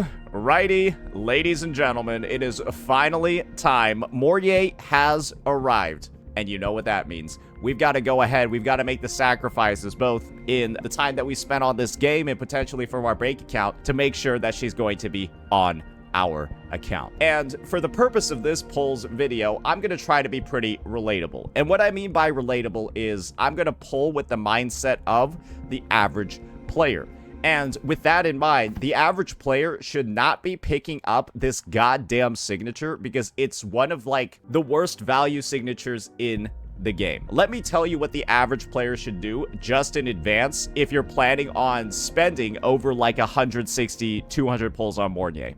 Alrighty, ladies and gentlemen, it is finally time. Mornye has arrived. And you know what that means. We've got to go ahead. We've got to make the sacrifices, both in the time that we spent on this game and potentially from our bank account, to make sure that she's going to be on our account. And for the purpose of this polls video, I'm going to try to be pretty relatable. And what I mean by relatable is I'm going to poll with the mindset of the average player. And with that in mind, the average player should not be picking up this goddamn signature because it's one of, like, the worst value signatures in the game. Let me tell you what the average player should do just in advance if you're planning on spending over, like, 160, 200 pulls on Mornye.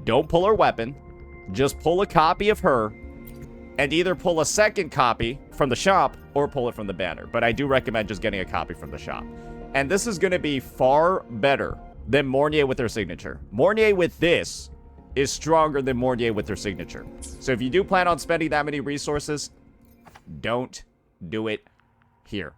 Don't pull her weapon. Just pull a copy of her and either pull a second copy from the shop or pull it from the banner. But I do recommend just getting a copy from the shop. And this is going to be far better than Mornye with her signature. Mornye with this is stronger than Mornye with her signature. So if you do plan on spending that many resources, don't do it here.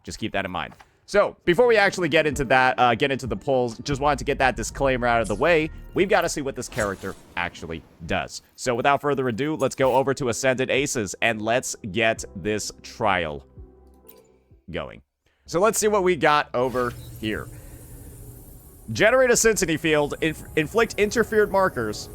Just keep that in mind. So before we actually get into that, get into the polls, just wanted to get that disclaimer out of the way. We've got to see what this character actually does. So without further ado, let's go over to Ascended Aces and let's get this trial going. So let's see what we got over here. Generate a Symphony Field, inflict interfered markers,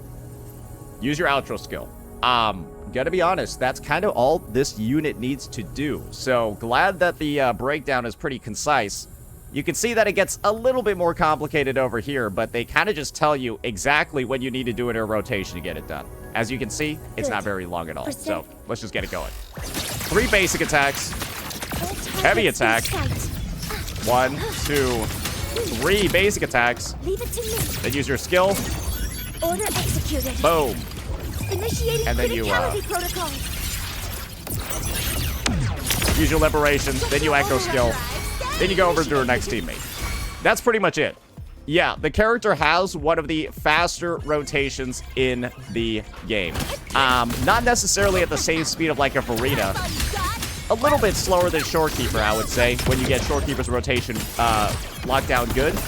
use your outro skill. Gotta be honest, that's kind of all this unit needs to do. So glad that the breakdown is pretty concise. You can see that it gets a little bit more complicated over here, but they kind of just tell you exactly when you need to do it in a rotation to get it done. As you can see, it's not very long at all. So let's just get it going. 3 basic attacks. Heavy attack. 1, 2, 3 basic attacks. Leave it to me. Then use your skill. Order executed. Boom. Initiating And then you protocol. use your liberation. Then you echo skill. Then you go over to her next teammate. That's pretty much it. Yeah, the character has one of the faster rotations in the game. Not necessarily at the same speed of like a Farina. A little bit slower than Shorekeeper, I would say, when you get Shorekeeper's rotation locked down good.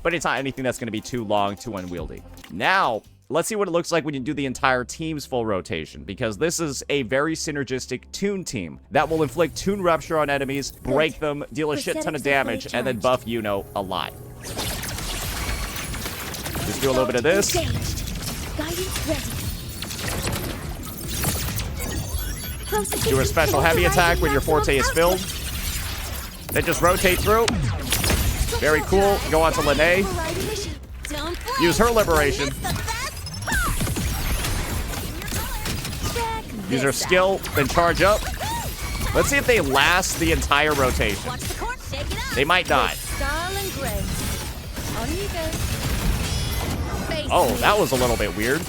But it's not anything that's going to be too long, too unwieldy. Now, let's see what it looks like when you do the entire team's full rotation, because this is a very synergistic Toon team that will inflict Toon Rupture on enemies, break them, deal a shit ton of damage, and then buff Yuno a lot. Just do a little bit of this. Do a special heavy attack when your forte is filled. Then just rotate through. Very cool. Go on to Lene. Use her liberation. Use her skill, then charge up. Let's see if they last the entire rotation. They might not. Oh, that was a little bit weird.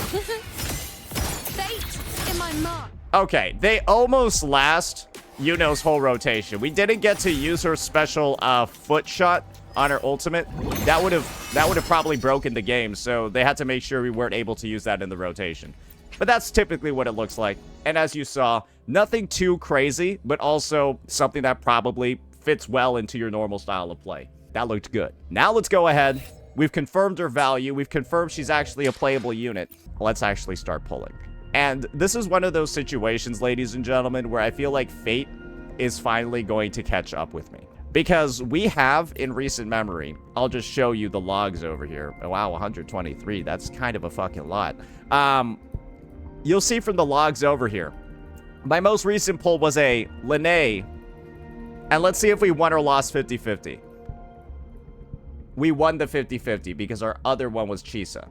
Okay, they almost last Yuno's whole rotation. We didn't get to use her special foot shot on her ultimate. That would have probably broken the game, so they had to make sure we weren't able to use that in the rotation. But that's typically what it looks like. And as you saw, nothing too crazy, but also something that probably fits well into your normal style of play. That looked good. Now let's go ahead. We've confirmed her value. We've confirmed she's actually a playable unit. Let's actually start pulling. And this is one of those situations, ladies and gentlemen, where I feel like fate is finally going to catch up with me. Because we have, in recent memory, I'll just show you the logs over here. Oh, wow, 123. That's kind of a fucking lot. You'll see from the logs over here. My most recent pull was a Lene. And let's see if we won or lost 50-50. We won the 50-50 because our other one was Chisa.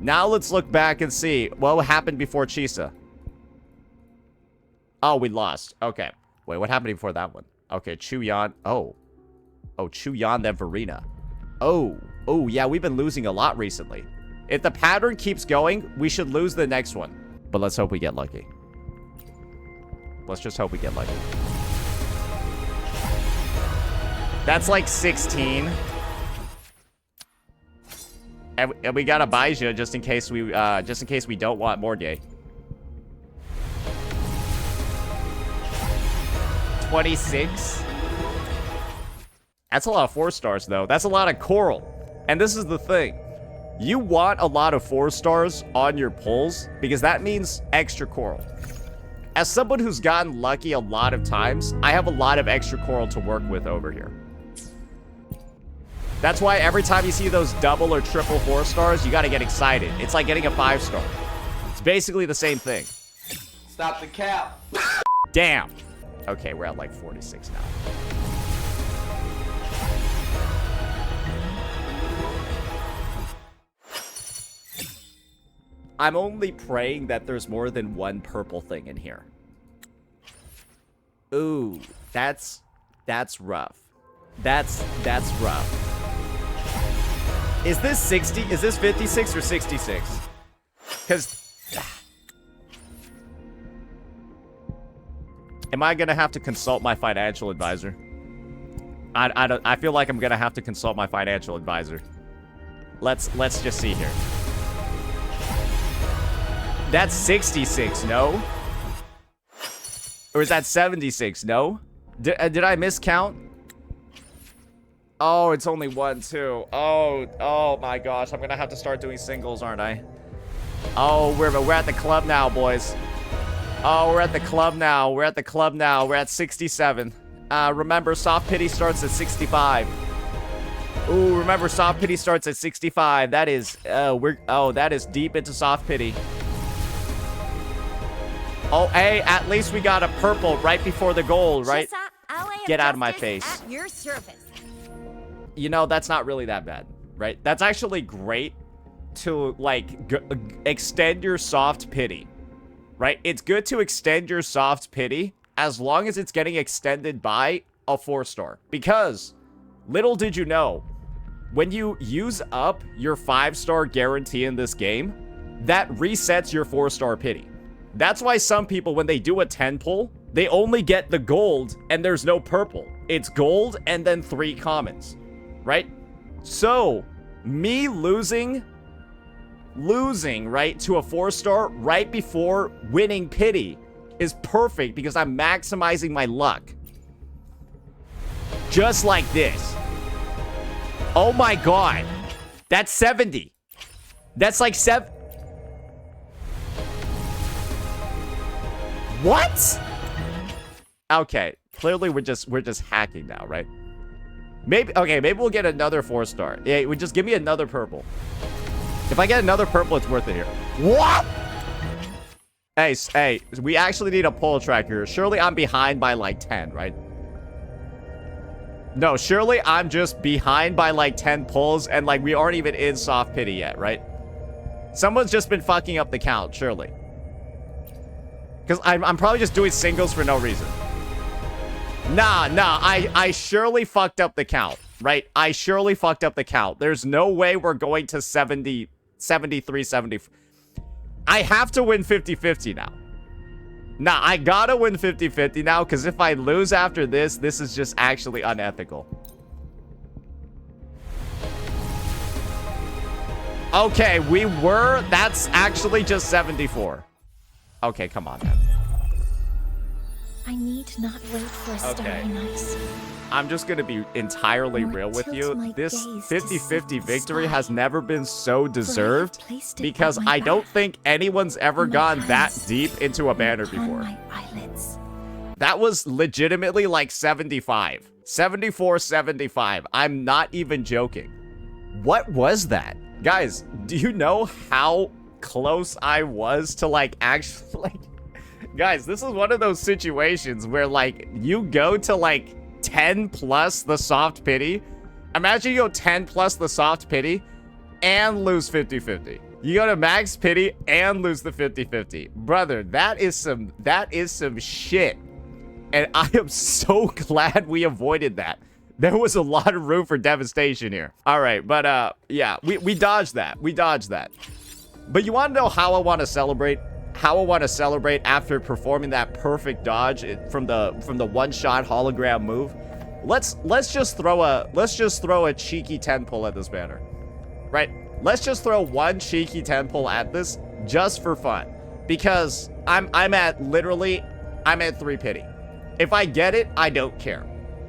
Now let's look back and see what happened before Chisa. Oh, we lost. Okay. Wait, what happened before that one? Okay, Chuyan. Oh. Oh, Chuyan, then Verena. Oh. Oh, yeah, we've been losing a lot recently. If the pattern keeps going, we should lose the next one. But let's hope we get lucky. Let's just hope we get lucky. That's like 16. And we got a Baija just in case we don't want Mornye. 26. That's a lot of 4 stars though. That's a lot of coral. And this is the thing. You want a lot of 4 stars on your pulls because that means extra coral. As someone who's gotten lucky a lot of times, I have a lot of extra coral to work with over here. That's why every time you see those double or triple 4 stars, you gotta get excited. It's like getting a 5 star. It's basically the same thing. Stop the cap. Damn. Okay, we're at like 46 now. I'm only praying that there's more than one purple thing in here. Ooh, that's rough. That's rough. Is this 60? Is this 56 or 66? Because am I gonna have to consult my financial advisor? I feel like I'm gonna have to consult my financial advisor. Let's just see here. That's 66, no? Or is that 76, no? Did I miscount? Oh, it's only 1, 2. Oh my gosh, I'm gonna have to start doing singles, aren't I? Oh, we're at the club now, boys. Oh, we're at the club now. We're at the club now. We're at 67. Remember, soft pity starts at 65. Ooh, remember, soft pity starts at 65. That is, that is deep into soft pity. Oh, hey, at least we got a purple right before the gold, right? Get out of my face. At your service. You know, that's not really that bad, right? That's actually great to, like, extend your soft pity, right? It's good to extend your soft pity as long as it's getting extended by a 4 star. Because, little did you know, when you use up your 5 star guarantee in this game, that resets your 4 star pity. That's why some people, when they do a 10 pull, they only get the gold and there's no purple. It's gold and then 3 commons, right? So, me losing, right, to a 4 star right before winning pity is perfect because I'm maximizing my luck. Just like this. Oh my god. That's 70. That's like 7. What? Okay, clearly we're just hacking now, right? Maybe we'll get another 4 star. Yeah, just give me another purple. If I get another purple, it's worth it here. What? Hey, we actually need a pull tracker. Surely I'm behind by like 10, right? No, surely I'm just behind by like 10 pulls and like we aren't even in soft pity yet, right? Someone's just been fucking up the count, surely. Because I'm probably just doing singles for no reason. Nah, I surely fucked up the count, right? I surely fucked up the count. There's no way we're going to 70, 73, 70. I have to win 50-50 now. Nah, I gotta win 50-50 now, because if I lose after this, this is just actually unethical. Okay, that's actually just 74. Okay, come on, man. I need not wait for a starry night. I'm just gonna be entirely real with you. This 50-50 victory has never been so deserved because I don't think anyone's ever gone that deep into a banner before. That was legitimately like 75. 74, 75. I'm not even joking. What was that? Guys, do you know how close I was to like actually like... Guys, this is one of those situations where like you go to like 10 plus the soft pity. Imagine you go 10 plus the soft pity and lose 50-50. You go to max pity and lose the 50-50. Brother, that is some shit. And I am so glad we avoided that. There was a lot of room for devastation here. All right, but yeah, we dodged that. We dodged that. But you want to know how I want to celebrate? How I want to celebrate after performing that perfect dodge from the one-shot hologram move? Let's just throw a cheeky 10 pull at this banner. Right? Let's just throw one cheeky 10 pull at this just for fun. Because I'm at 3 pity. If I get it, I don't care.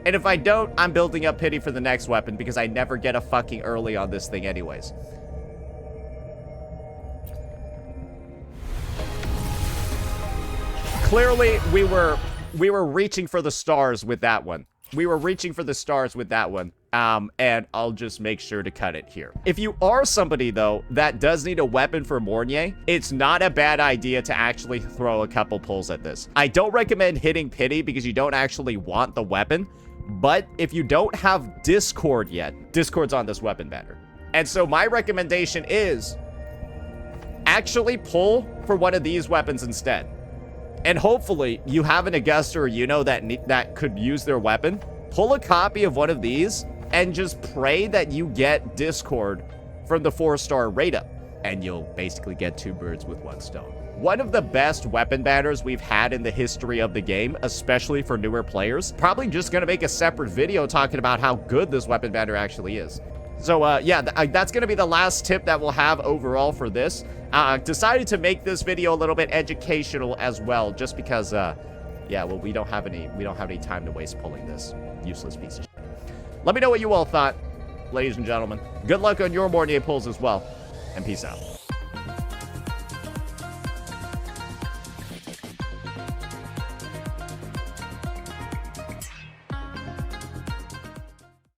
And if I don't, I'm building up pity for the next weapon because I never get a fucking early on this thing anyways. clearly we were reaching for the stars with that one. We were reaching for the stars with that one. And I'll just make sure to cut it here. If you are somebody, though, that does need a weapon for Mornye, it's not a bad idea to actually throw a couple pulls at this. I don't recommend hitting pity because you don't actually want the weapon, but if you don't have Discord yet, Discord's on this weapon banner. And so my recommendation is actually pull for one of these weapons instead. And hopefully you have an Augusta or you know that could use their weapon. Pull a copy of one of these and just pray that you get Discord from the 4-star rate up. And you'll basically get 2 birds with 1 stone. One of the best weapon banners we've had in the history of the game, especially for newer players. Probably just gonna make a separate video talking about how good this weapon banner actually is. So, yeah, that's gonna be the last tip that we'll have overall for this. Decided to make this video a little bit educational as well, just because, yeah, well, we don't have any time to waste pulling this useless piece of shit. Let me know what you all thought, ladies and gentlemen. Good luck on your Mornye pulls as well, and peace out.